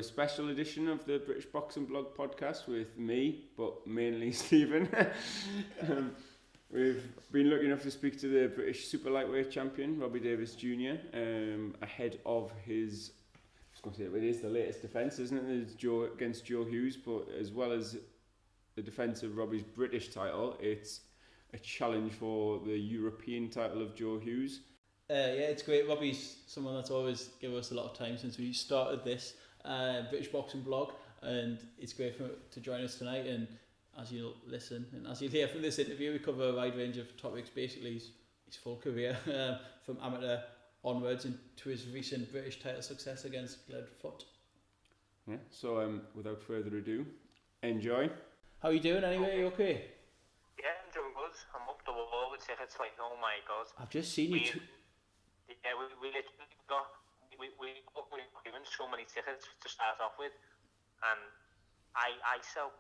a special edition of the British Boxing Blog podcast with me, but mainly Stephen. We've been lucky enough to speak to the British super lightweight champion, Robbie Davies Jr., ahead of his, I was going to say, it is the latest defence, isn't it? It's against Joe Hughes, but as well as the defence of Robbie's British title, it's a challenge for the European title of Joe Hughes. Yeah, it's great. Robbie's someone that's always given us a lot of time since we started this British Boxing Blog, and it's great to join us tonight. And as you'll listen and as you'll hear from this interview, we cover a wide range of topics. Basically, his full career from amateur onwards into his recent British title success against Glenn Foot. Yeah. So without further ado, enjoy. How are you doing anyway? Are you okay? Yeah, I'm doing good. I'm up the wall with tickets. Like, oh my god! I've just seen you. Yeah, we literally got we given so many tickets to start off with, and I sell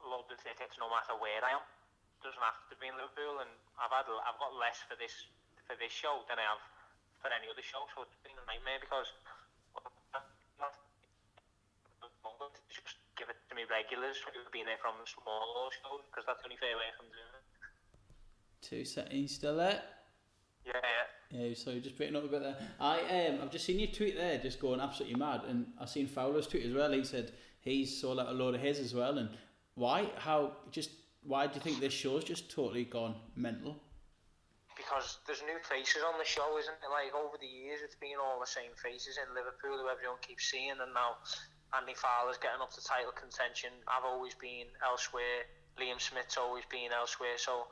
loads of tickets no matter where I am. Doesn't have to be in Liverpool, and I've got less for this show than I have for any other show. So it's been a nightmare because just give it to me regulars who've been there from small shows, because that's the only fair way I can do it. 2 seconds, still there? Yeah. So just breaking up a bit there. I've just seen your tweet there, just going absolutely mad, and I've seen Fowler's tweet as well. He said he's sold out a load of his as well. And why do you think this show's just totally gone mental? Because there's new faces on the show, isn't it? Like, over the years, it's been all the same faces in Liverpool who everyone keeps seeing, and now Andy Fowler's getting up to title contention. I've always been elsewhere. Liam Smith's always been elsewhere. So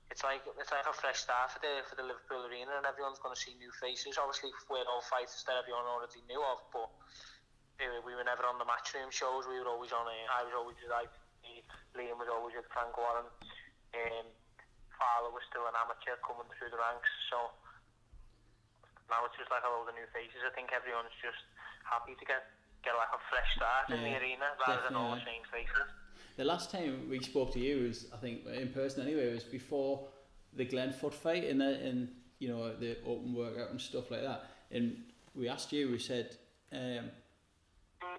it's like a fresh start for the Liverpool arena, and everyone's going to see new faces. Obviously, we're all fighters that everyone already knew of, but we were never on the matchroom shows. We were always on it. I was always with IPC. Liam was always with Frank Warren. Fowler was still an amateur coming through the ranks. So now it's just like a load of new faces. I think everyone's just happy to get like a fresh start in the arena rather than all the same faces. The last time we spoke to you was, I think, in person anyway, was before the Glenn Foot fight in the open workout and stuff like that. And we asked you, we said,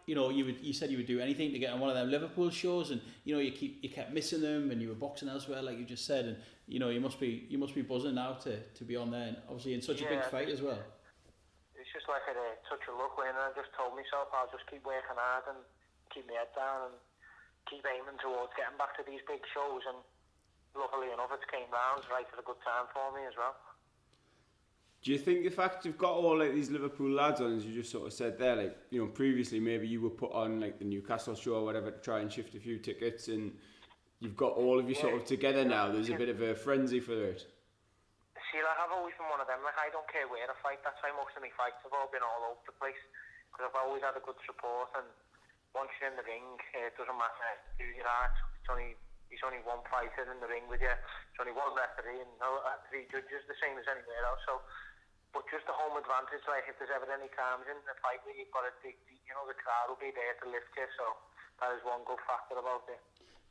you said you would do anything to get on one of them Liverpool shows, and you kept missing them, and you were boxing elsewhere, like you just said, and you must be buzzing now to be on there, and obviously in such a big fight as well. It's just like a touch of luck, and I just told myself I'll just keep working hard and keep my head down and keep aiming towards getting back to these big shows, and luckily enough it came round right at a good time for me as well. Do you think the fact you've got all like these Liverpool lads on, as you just sort of said there, like, previously maybe you were put on like the Newcastle show or whatever to try and shift a few tickets, and you've got all of you sort of together now, there's a bit of a frenzy for it? See, like, I've always been one of them, like, I don't care where I fight. That's why most of my fights have all been all over the place, because I've always had a good support, and once you're in the ring, it doesn't matter who you are. There's only one fighter in the ring with you. There's only one referee and 3 judges, the same as anywhere else. So, but just the home advantage, like, if there's ever any calms in the fight where you've got a big, the crowd will be there to lift you. So that is one good factor about it.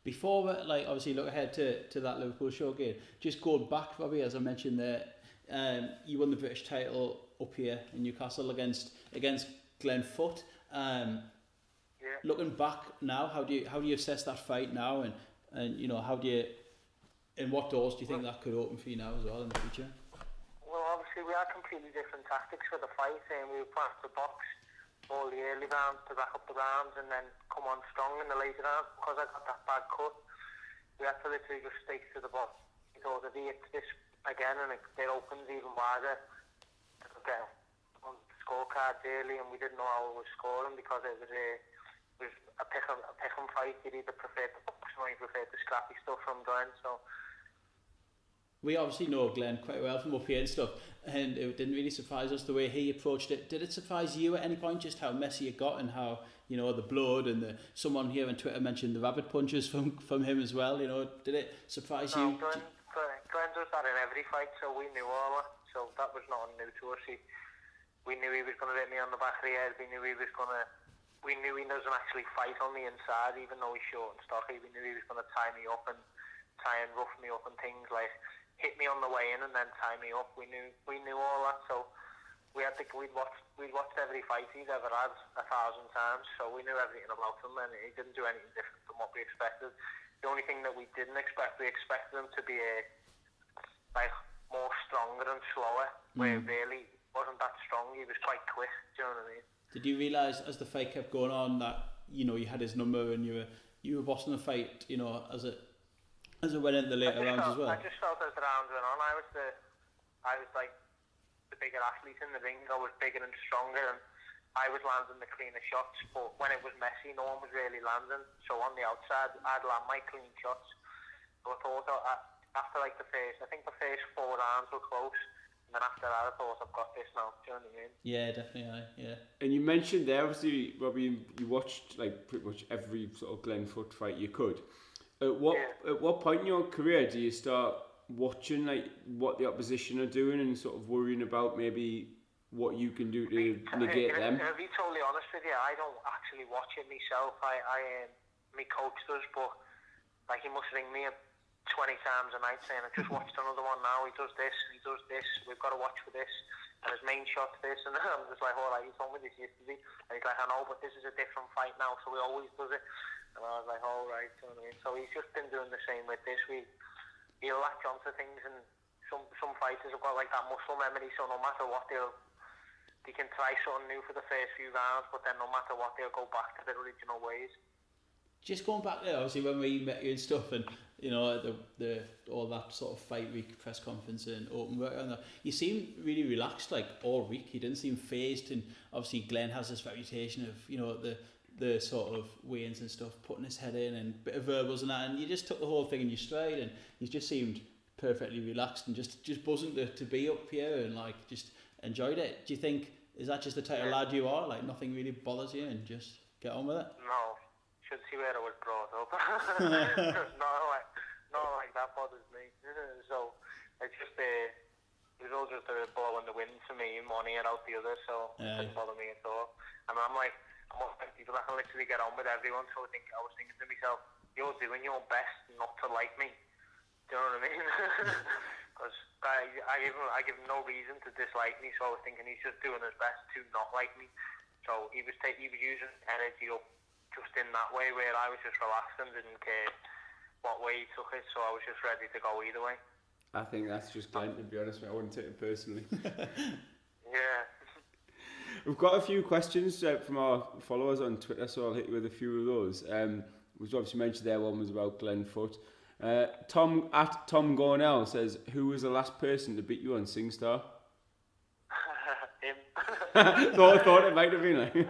Before, obviously look ahead to that Liverpool show again, just going back, Robbie, as I mentioned there, you won the British title up here in Newcastle against Glenn Foot. Looking back now, how do you assess that fight now, and how do you, and what doors do you think that could open for you now as well in the future? Well, obviously we had completely different tactics for the fight, and we were planning to box all the early rounds to back up the rounds and then come on strong in the later rounds. Because I got that bad cut, we had to literally just stick to the box. We thought if he hits this again and it opens even wider, it could get on the scorecards early, and we didn't know how we were scoring because it was a pick 'em fight. You'd either prefer the boxing or you prefer the scrappy stuff from Glenn. So we obviously know Glenn quite well from up here and stuff, and it didn't really surprise us the way he approached it. Did it surprise you at any point just how messy it got, and how the blood and someone here on Twitter mentioned the rabbit punches from him as well? Did it surprise you? Glenn does that in every fight, so we knew all that. So that was not new to us. We knew he was going to hit me on the back of the head. We knew he doesn't actually fight on the inside, even though he's short and stocky. We knew he was going to tie me up and try and rough me up and things, like hit me on the way in and then tie me up. We knew all that, so we'd watched every fight he's ever had 1,000 times, so we knew everything about him, and he didn't do anything different from what we expected. The only thing that we didn't expect, we expected him to be like more stronger and slower, where really wasn't that strong. He was quite quick. Do you know what I mean? Did you realise as the fight kept going on that you had his number and you were bossing the fight, as it went into the later rounds as well? I just felt as the rounds went on, I was like the bigger athlete in the ring. I was bigger and stronger, and I was landing the cleaner shots. But when it was messy, no one was really landing. So on the outside, I'd land my clean shots. So I thought after like the first 4 rounds were close. And then after that, I thought, I've got this now. Do you know what I mean? Yeah, definitely. Yeah. And you mentioned there, obviously, Robbie, you watched like pretty much every sort of Glenn Foot fight you could. At what point in your career do you start watching like what the opposition are doing and sort of worrying about maybe what you can do to negate them? To be totally honest with you, I don't actually watch it myself. My coach does, but like he must ring me 20 times a night saying, I just watched another one now, he does this, we've got to watch for this, and his main shot's this, and I'm just like, all right, you told me this yesterday, and he's like, I know, but this is a different fight now, so he always does it, and I was like, all right, you know what I mean? So he's just been doing the same with this week. He'll latch onto things, and some fighters have got like that muscle memory, so no matter what, they can try something new for the first few rounds, but then no matter what, they'll go back to their original ways. Just going back there, obviously when we met you and stuff, and the all that sort of fight week press conference and open work and that, you seemed really relaxed like all week. You didn't seem phased, and obviously Glenn has this reputation of the sort of weigh-ins and stuff, putting his head in and bit of verbals and that, and you just took the whole thing in your stride, and you just seemed perfectly relaxed and just buzzing to be up here and like just enjoyed it. Do you think is that just the type of lad you are, like nothing really bothers you and just get on with it? No. Should see where I was brought up. not like that bothers me. So it's just it was all just a ball in the wind for me, one ear out the other, so it didn't bother me at all. And I'm like one of people that can literally get on with everyone, so I was thinking to myself, you're doing your best not to like me. Do you know what I mean? Because I give him no reason to dislike me, so I was thinking he's just doing his best to not like me. So he was using energy up just in that way, where I was just relaxed and didn't care what way he took it, so I was just ready to go either way. I think that's just Glenn, to be honest, I wouldn't take it personally. Yeah. We've got a few questions from our followers on Twitter, so I'll hit you with a few of those. We've obviously mentioned there, one was about Glenn Foot. Tom Gornell says, who was the last person to beat you on SingStar? Him. thought it might have been like. Yeah,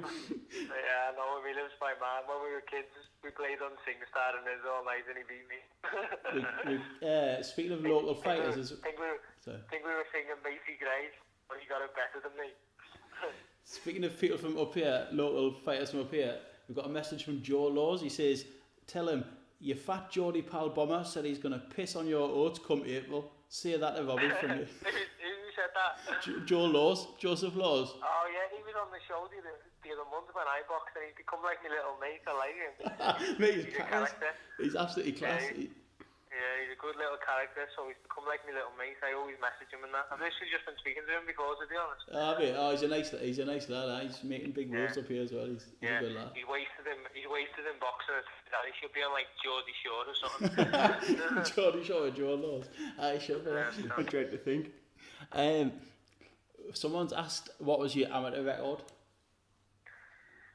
no, he lives by man. When we were kids, we played on SingStar and his all night, and he beat me. Speaking of local fighters, I think we were singing Macy Grace, but he got it better than me. Speaking of people from up here, local fighters from up here, we've got a message from Joe Laws. He says, "Tell him your fat Geordie pal Bomber said he's gonna piss on your oats come April. Say that to Robbie from you." Who said that? Joseph Laws. Oh yeah, he was on the show the other month when I boxed, and he's become like my little mate. I like him. Mate, he's a character. He's absolutely class. Yeah, he's a good little character, so he's become like my little mate. I always message him and that. I've literally just been speaking to him before, to be honest. He's a nice lad. He's making big moves up here as well. He's a good lad. He's wasted in boxing. He should be on like Geordie Shore or something. Geordie Shore or Joe Laws. He should be. I dread to think. Someone's asked, what was your amateur record?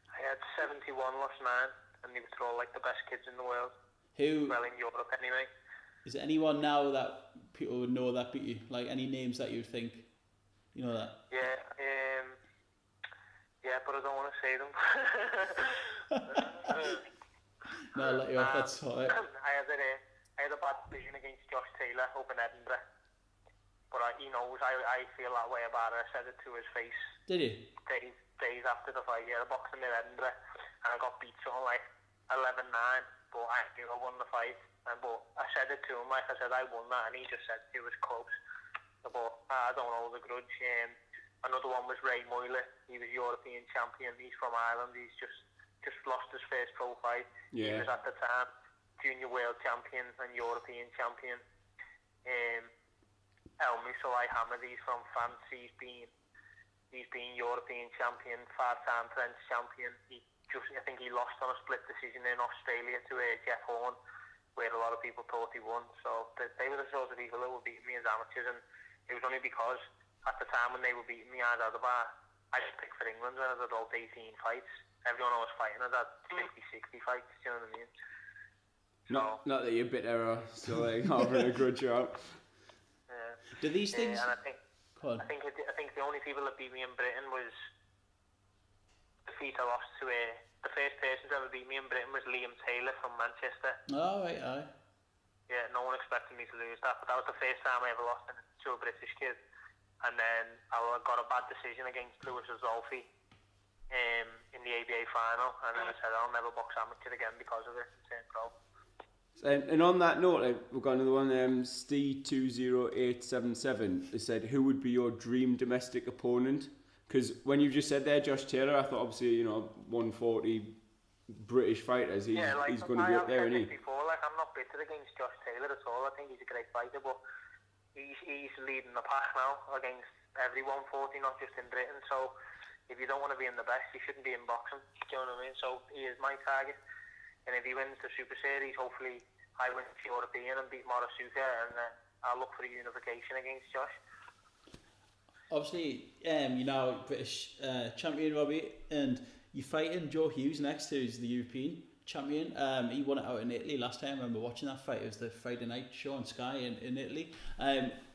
I had 71 lost 9, and they were all like the best kids in the world. Who? Well, in Europe anyway. Is there anyone now that people would know that beat you? Like any names that you'd think, you know that? Yeah, but I don't want to say them. No, I'll let you off, that's alright. I had a bad decision against Josh Taylor up in Edinburgh. But he knows I feel that way about it. I said it to his face. Did you? Days after the fight, I boxed him in Edinburgh, and I got beat something like 11-9, but I knew I won the fight. But I said it to him, like I said, I won that, and he just said it was close. But I don't hold a grudge. Another one was Ray Moyler. He was European champion. He's from Ireland. He's just lost his first pro fight. Yeah. He was at the time junior world champion and European champion. Elmi Salai Hamad, he's from France. He's He's been European champion, 5-time French champion. I think he lost on a split decision in Australia to Jeff Horn, where a lot of people thought he won. So they were the sort of people that were beating me as amateurs, and it was only because at the time when they were beating me at Adabar, I just picked for England when I was adult 18 fights. Everyone I was fighting had 50-60 fights, do you know what I mean? So, not that you're bitter or still like having a grudge out. Do these things? And I think the only people that beat me in Britain was the feat I lost to the first person to ever beat me in Britain was Liam Taylor from Manchester. Oh, right, aye. Yeah, no one expected me to lose that, but that was the first time I ever lost to a British kid. And then I got a bad decision against Lewis Zolfi in the ABA final, and then I said I'll never box amateur again because of it and turned pro. And on that note, we've got another one, Steve20877. They said, who would be your dream domestic opponent? Because when you just said there, Josh Taylor, I thought obviously, 140 British fighters, he's going to be up there, isn't he? Before, I'm not bitter against Josh Taylor at all. I think he's a great fighter, but he's leading the pack now against every 140, not just in Britain. So if you don't want to be in the best, you shouldn't be in boxing. Do you know what I mean? So he is my target. And if he wins the Super Series, hopefully I win the European and beat Morisuka, and I'll look for a unification against Josh. Obviously, you're now British champion, Robbie, and you're fighting Joe Hughes next, who's the European champion. He won it out in Italy last time. I remember watching that fight. It was the Friday night show on Sky in Italy.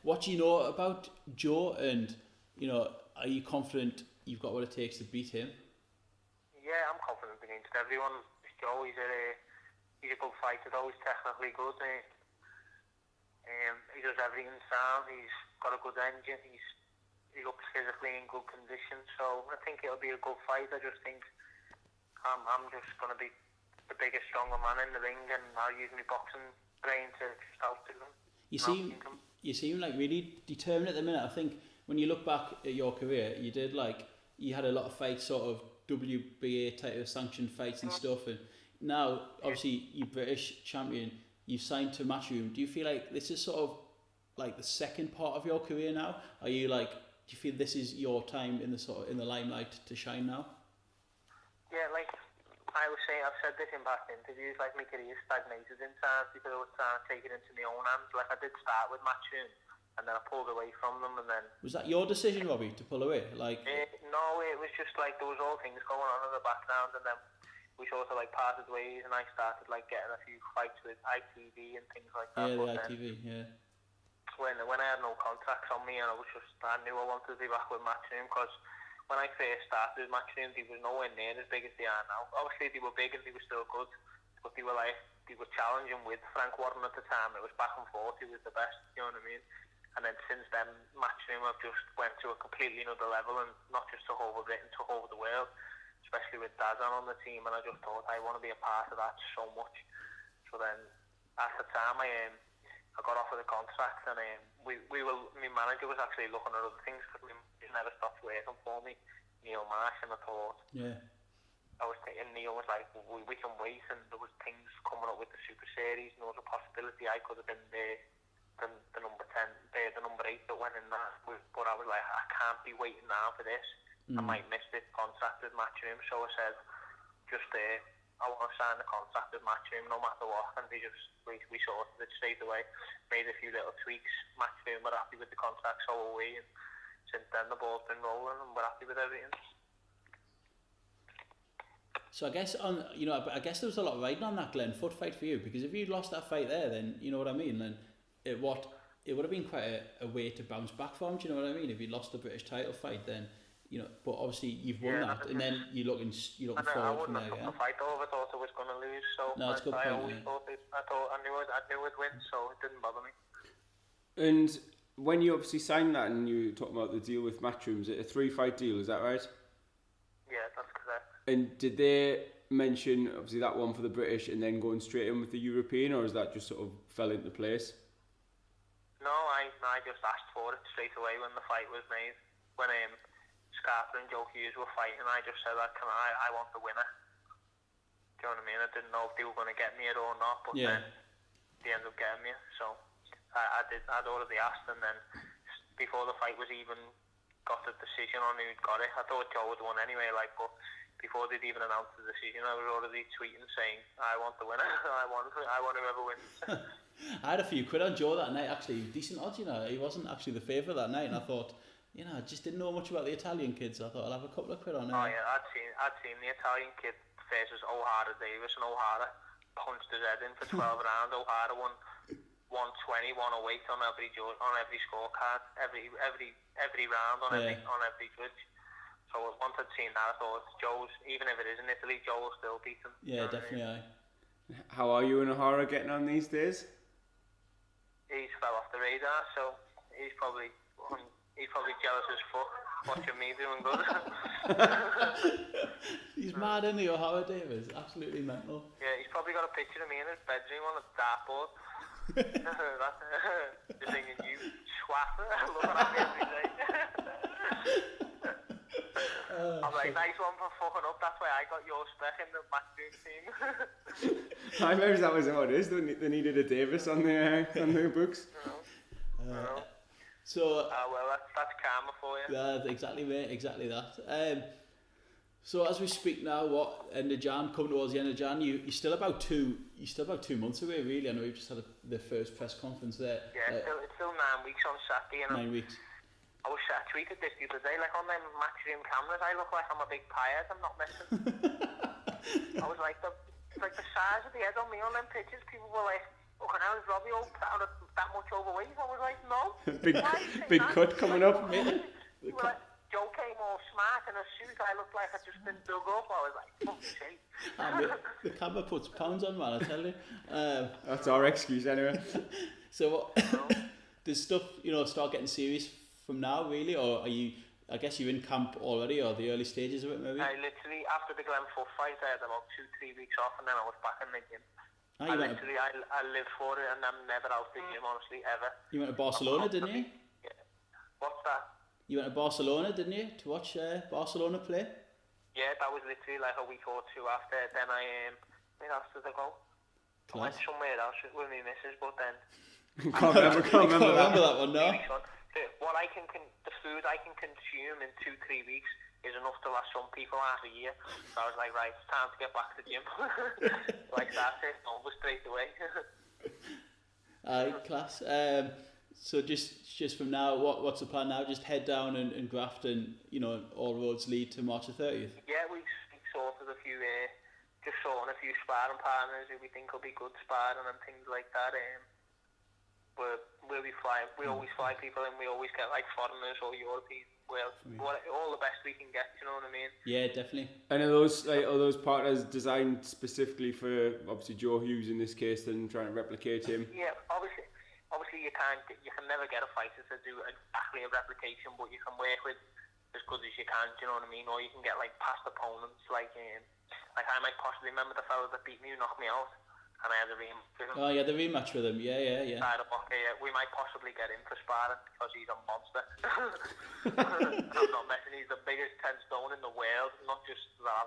What do you know about Joe, and are you confident you've got what it takes to beat him? Yeah, I'm confident against everyone. Joe, he's a good fighter though. He's technically good. He does everything sound. He's got a good engine. He looks physically in good condition. So I think it'll be a good fight. I just think I'm just going to be the biggest, stronger man in the ring, and I'll use my boxing brain to out to them. You seem like really determined at the minute. I think when you look back at your career, you had a lot of fights, sort of WBA type of sanctioned fights and stuff, and now obviously you're British champion, you've signed to Matchroom. Do you feel like this is sort of like the second part of your career now? Do you feel this is your time in the limelight to shine now? Yeah, like I was saying, I've said this in past interviews, like my career stagnated in times because I was trying to take it into my own hands. Like I did start with Matchroom, and then I pulled away from them, and then... Was that your decision, Robbie, to pull away? No, it was just like there was all things going on in the background, and then we sort of parted ways, and I started getting a few fights with ITV and things like that. Yeah, the ITV, yeah. When I had no contracts on me, and I knew I wanted to be back with Matchroom, because when I first started with Matchroom, they were nowhere near as big as they are now. Obviously, they were big and they were still good, but they were challenging with Frank Warren at the time. It was back and forth. He was the best, you know what I mean? And then since then, Matchroom have just went to a completely another level, and not just took over Britain, took over the world, especially with Dazan on the team. And I just thought I want to be a part of that so much. So then, at the time, I got offered a contract, and my manager was actually looking at other things because he never stopped working for me, Neil Marsh, and I thought, I was thinking, Neil was like, we can wait, and there was things coming up with the Super Series, and there was a possibility I could have been the number 10, the number 8 that went in that, but I was like, I can't be waiting now for this. I might miss this contract with Matchroom, so I said, I want to sign the contract with Matchroom no matter what, and we sorted it straight away, made a few little tweaks. Matchroom were happy with the contract, so were we, and since then the ball's been rolling, and we're happy with everything. So I guess there was a lot riding on that Glenn Foot fight for you, because if you'd lost that fight there, then you know what I mean, then it would have been quite a way to bounce back from. Do you know what I mean? If you lost the British title fight, then but obviously you've won that, and then you're looking forward from there. I wouldn't have fight over. I thought I was going to lose, so no, it's a good point. I knew I'd win, so it didn't bother me. And when you obviously signed that, and you talking about the deal with Matchroom, is it a 3-fight deal? Is that right? Yeah, that's correct. And did they mention obviously that one for the British, and then going straight in with the European, or is that just sort of fell into place? No, I just asked for it straight away when the fight was made. When Scarpa and Joe Hughes were fighting, I just said, I want the winner. Do you know what I mean? I didn't know if they were going to get me it or not, but then they ended up getting me. So I'd already asked, and then before the fight was even got the decision on who'd got it. I thought Joe had won anyway, like, but before they'd even announced the decision, I was already tweeting saying, I want the winner, I want whoever wins. I had a few quid on Joe that night, actually, decent odds, you know. He wasn't actually the favourite that night, and I thought, you know, I just didn't know much about the Italian kids. I thought I'll have a couple of quid on it. Oh yeah, I'd seen the Italian kid versus O'Hara Davies, and O'Hara punched his head in for 12 rounds. O'Hara won 120, 108 on every scorecard, every round on every judge. So once I'd seen that, I thought Joe's, even if it is in Italy, Joe will still beat him. Yeah, definitely. I mean? How are you and O'Hara getting on these days? He's fell off the radar, so he's probably jealous as fuck watching me doing good. He's mad, isn't he, O'Hara Davies? Absolutely mental. Yeah, he's probably got a picture of me in his bedroom on a dartboard. Just thinking, you swat, looking at me every day. I'm like, nice one for fucking up, that's why I got your spec in the matchroom team. I remember that was how it is, they needed a Davis on their books. So well, that's karma for you. Yeah, exactly, mate, exactly that. So as we speak now, end of Jan, coming towards the end of Jan, you're still about 2 months away, really. I know you've just had the first press conference there. Yeah, it's still 9 weeks on Saturday. And 9 weeks. I tweeted this the other day, like on them matchroom cameras, I look like I'm a big pirate, I'm not messing. I was like, the size of the head on me on them pictures, people were like, looking out, is Robbie that much overweight? I was like, no. big cut coming up. You were like, Joe came all smart in a suit, I looked like I'd just been dug up. I was like, fuck's sake. The camera puts pounds on, man, I tell you. That's our excuse anyway. So does stuff, start getting serious from now, really, or are you? I guess you're in camp already, or the early stages of it, maybe. I literally, after the Glenfoot fight, I had about 2-3 weeks off, and then I was back in the gym. I live for it, and I'm never out the gym, honestly, ever. You went to Barcelona, didn't you? Yeah. What's that? You went to Barcelona, didn't you, to watch Barcelona play? Yeah, that was literally like a week or two after. Then where else did I go? I went somewhere else with my missus, but then can't remember that one, no. The food I can consume in 2-3 weeks is enough to last some people half a year. So I was like, right, it's time to get back to the gym. Like that's it, over straight away. Class. So just from now, what's the plan now? Just head down and graft, and all roads lead to March the 30th. Yeah, we sorted a few, just sorting a few sparring partners who we think will be good sparring and things like that. Where we fly, we always fly people in. We always get like foreigners or European. Well, all the best we can get. You know what I mean? Yeah, definitely. And are those partners designed specifically for obviously Joe Hughes in this case, and trying to replicate him? Yeah, obviously you can never get a fighter to do exactly a replication, but you can work with as good as you can. Do you know what I mean? Or you can get like past opponents, like I might possibly remember the fellow that beat me, who knocked me out. And I had a rematch with him. Oh, yeah, the rematch with him. Yeah. We might possibly get him for sparring because he's a monster. I'm not messing. He's the biggest 10 stone in the world, not just that.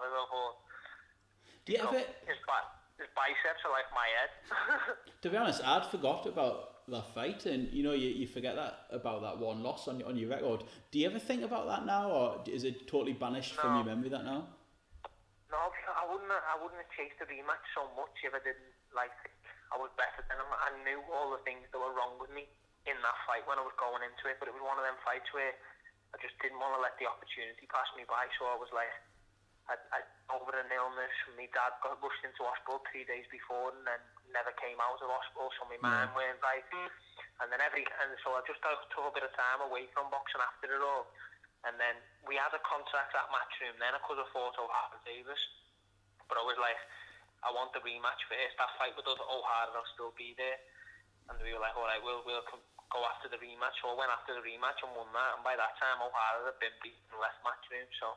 Do you ever? His biceps are like my head. To be honest, I'd forgot about that fight, and you forget about that one loss on your record. Do you ever think about that now, or is it totally banished from your memory that now? No, I wouldn't have chased the rematch so much if I didn't I was better than him. I knew all the things that were wrong with me in that fight when I was going into it, but it was one of them fights where I just didn't want to let the opportunity pass me by. So I was like, I over an illness. My dad got rushed into hospital 3 days before and then never came out of hospital, so my mind weren't right. And so I just took a bit of time away from boxing after it all. And then we had a contract at Matchroom then. I could have fought O'Hara Davies, but I was like, I want the rematch first. That fight with O'Hara will still be there. And we were like, all right, we'll go after the rematch. So I went after the rematch and won that. And by that time, O'Hara had been beaten and left Matchroom. So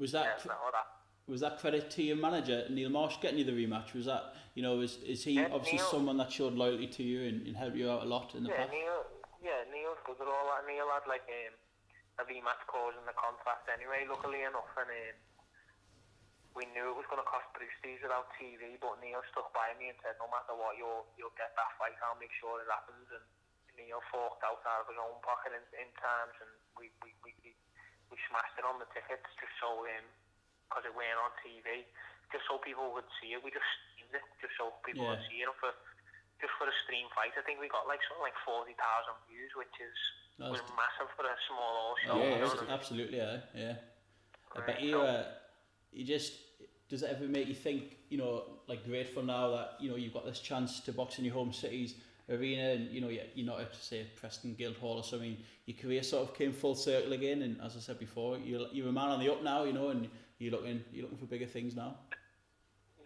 was that credit to your manager, Neil Marsh, getting you the rematch? Was that, is he obviously someone that showed loyalty to you and helped you out a lot in the past? Neil's good at all that. Neil had like a rematch clause in the contract anyway, luckily enough, and we knew it was going to cost Bruce Teaser out TV, but Neil stuck by me and said, no matter what, you'll get that fight, I'll make sure it happens. And Neil forked out of his own pocket in times, and we smashed it on the tickets just so because it weren't on TV, just so people would see it. We just streamed it just so people would see it. Just for a stream fight, I think we got like something like 40,000 views, which was massive for a small all show. Yeah, absolutely, yeah. I bet you just, does it ever make you think, you know, like grateful now that, you know, you've got this chance to box in your home city's arena, and you know you're not up to say Preston Guildhall or something. Your career sort of came full circle again, and as I said before, you're a man on the up now, you know, and you're looking for bigger things now.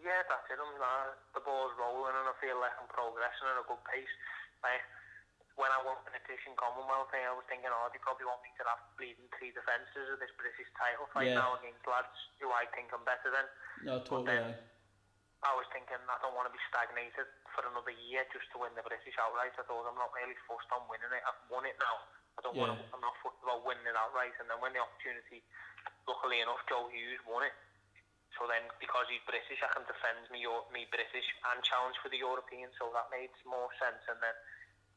Yeah, that's it. The ball's rolling, and I feel like I'm progressing at a good pace. Like when I won the British Commonwealth, I was thinking, they probably want me to have bleeding 3 defences of this British title fight now against lads who I think I'm better than. No, totally. I was thinking I don't want to be stagnated for another year just to win the British outright. I thought I'm not really fussed on winning it. I've won it now. I'm not fussed about winning it outright. And then when the opportunity, luckily enough, Joe Hughes won it. So then, because he's British, I can defend me British and challenge for the European. So that made more sense. And then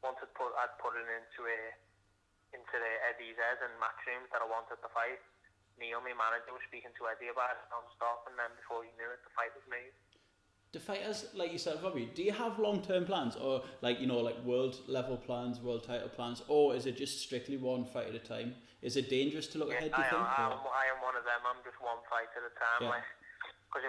once I'd put it into the Eddie's head and matchroom that I wanted to fight, Neil, my manager, was speaking to Eddie about it non-stop. And then before you knew it, the fight was made. Do fighters like yourself, Robbie, do you have long-term plans, or like, you know, like world level plans, world title plans, or is it just strictly one fight at a time? Is it dangerous to look ahead, do you think? I am one of them. I'm just one fight at a time. Because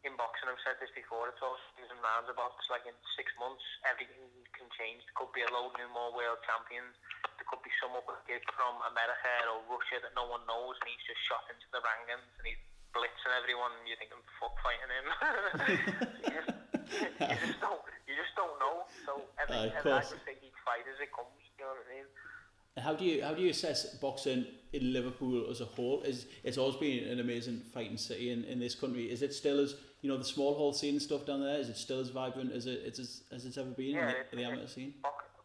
in boxing, I've said this before, it's all swings and roundabouts. Like in 6 months, everything can change. There could be a load new more world champions. There could be some upper kid from America or Russia that no one knows, and he's just shot into the rankings and he's blitzing everyone, and you're thinking, fuck fighting him. you just don't know. So I just think each fight as it comes. You know what I mean? How do you assess boxing in Liverpool as a whole? It's always been an amazing fighting city in this country. Is it still as, you know, the small hall scene and stuff down there? Is it still as vibrant as it's ever been in the amateur scene?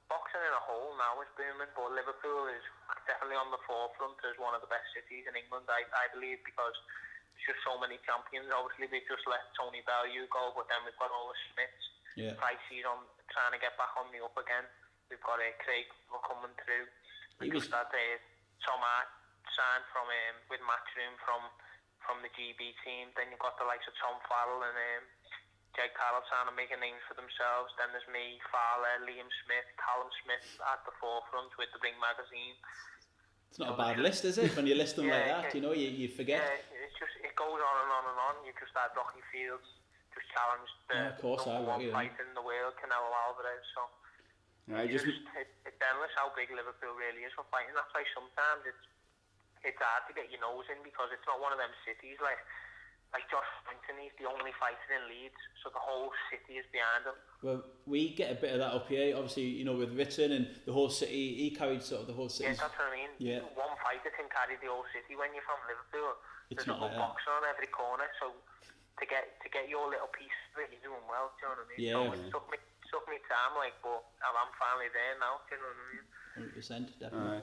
Boxing in a whole now is booming, but Liverpool is definitely on the forefront as one of the best cities in England. I believe, because there's just so many champions. Obviously, we've just let Tony Bellew go, but then we've got all the Smiths. Pricey's on trying to get back on the up again. We've got Craig coming through. We just had Tom Hart signed from with Matchroom from the GB team. Then you've got the likes of Tom Farrell and Jake Carroll trying to make a name for themselves. Then there's me, Fowler, Liam Smith, Callum Smith at the forefront with the Ring magazine. It's not a bad list, is it? When you list them like that, you know, you forget. Yeah, it goes on and on and on. You just had Rocky Fields just challenged the number one fighter in the world, Canelo Alvarez. So it's endless how big Liverpool really is for fighting. That's why sometimes it's hard to get your nose in, because it's not one of them cities like Josh Frampton. He's the only fighter in Leeds, so the whole city is behind him. Well, we get a bit of that up here, obviously, you know, with Ritton and the whole city. He carried sort of the whole city. Yeah, that's what I mean. Yeah. One fighter can carry the whole city. When you're from Liverpool, there's a good boxer on every corner, so to get your little piece of it, you're doing well. Do you know what I mean? Yeah. So it took me time, but I'm finally there now. Do you know what I mean? 100%, definitely.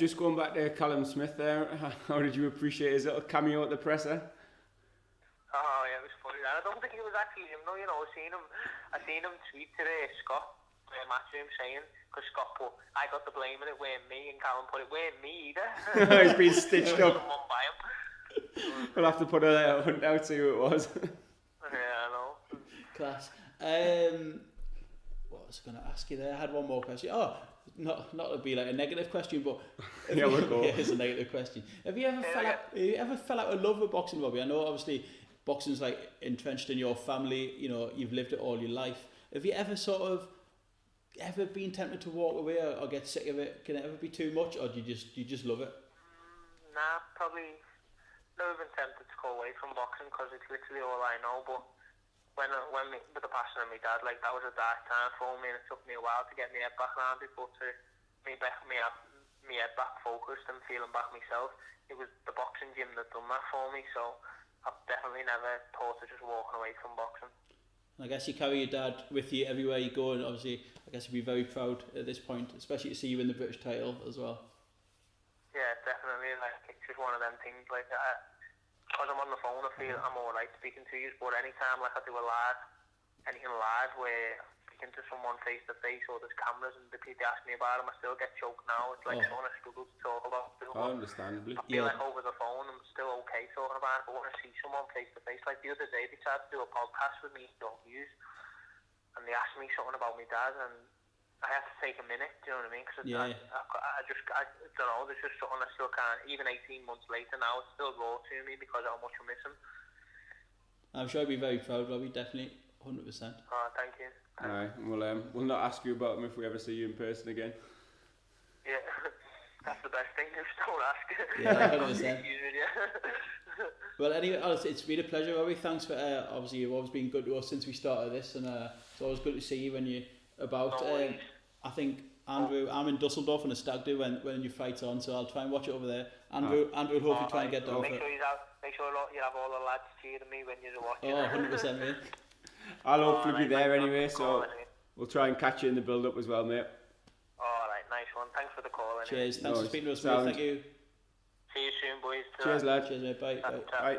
Just going back to Callum Smith there, how did you appreciate his little cameo at the presser? Oh yeah, it was funny. I don't think it was actually him. No, you know, I seen him tweet today, Scott, Matchroom, saying, because Scott put, I got the blame and it weren't me, and Callum put, it weren't me either. He's been stitched up. We'll have to put a hunt out, see who it was. Yeah, I know. Class. What was I going to ask you there? I had one more question. Oh, not to be like a negative question, but yeah, we'll go. Yeah, it's a negative question. Have you ever fell out of love with boxing, Robbie? I know obviously boxing's like entrenched in your family. You know, you've lived it all your life. Have you ever been tempted to walk away or get sick of it? Can it ever be too much, or do you just love it? Nah, probably never been tempted to go away from boxing, because it's literally all I know. But when with the passing of my dad, like, that was a dark time for me, and it took me a while to get my head back around it. But to me head back focused and feeling back myself, it was the boxing gym that done that for me. So I've definitely never thought of just walking away from boxing. I guess you carry your dad with you everywhere you go, and obviously I guess you'd be very proud at this point, especially to see you win the British title as well. Yeah, definitely. Like, it's just one of them things. Like, because I'm on the phone, I feel I'm alright speaking to you. But anytime, like, I do anything live where speaking to someone face to face, or there's cameras and the people ask me about him, I still get choked now. It's like something I struggle to talk about. Understandably. I feel like over the phone I'm still okay talking about it, but when I see someone face to face, like the other day they tried to do a podcast with me, Davies, and they asked me something about my dad, and I had to take a minute, do you know what I mean? Because I don't know, there's just something I still can't, even 18 months later now, it's still raw to me because of how much I miss him. I'm sure I'd be very proud, Robbie, definitely, 100%. Oh, thank you. Alright, we'll not ask you about him if we ever see you in person again. Yeah, that's the best thing, just don't ask. Yeah, 100%. Well, anyway, it's been a pleasure, Robbie. Thanks for, obviously, you've always been good to us since we started this, and it's always good to see you when you're about. I think Andrew, I'm in Dusseldorf on a stag do when your fight's on, so I'll try and watch it over there. Andrew will hopefully try and get down for it. Make sure you have all the lads cheering me when you're watching. Oh, 100%, mate. I'll hopefully be there anyway, so we'll try and catch you in the build-up as well, mate. Alright, nice one. Thanks for the call. Anyway. Cheers. Thanks for speaking to us, mate. Thank you. See you soon, boys. Cheers, lad. Cheers, mate. Bye. Bye.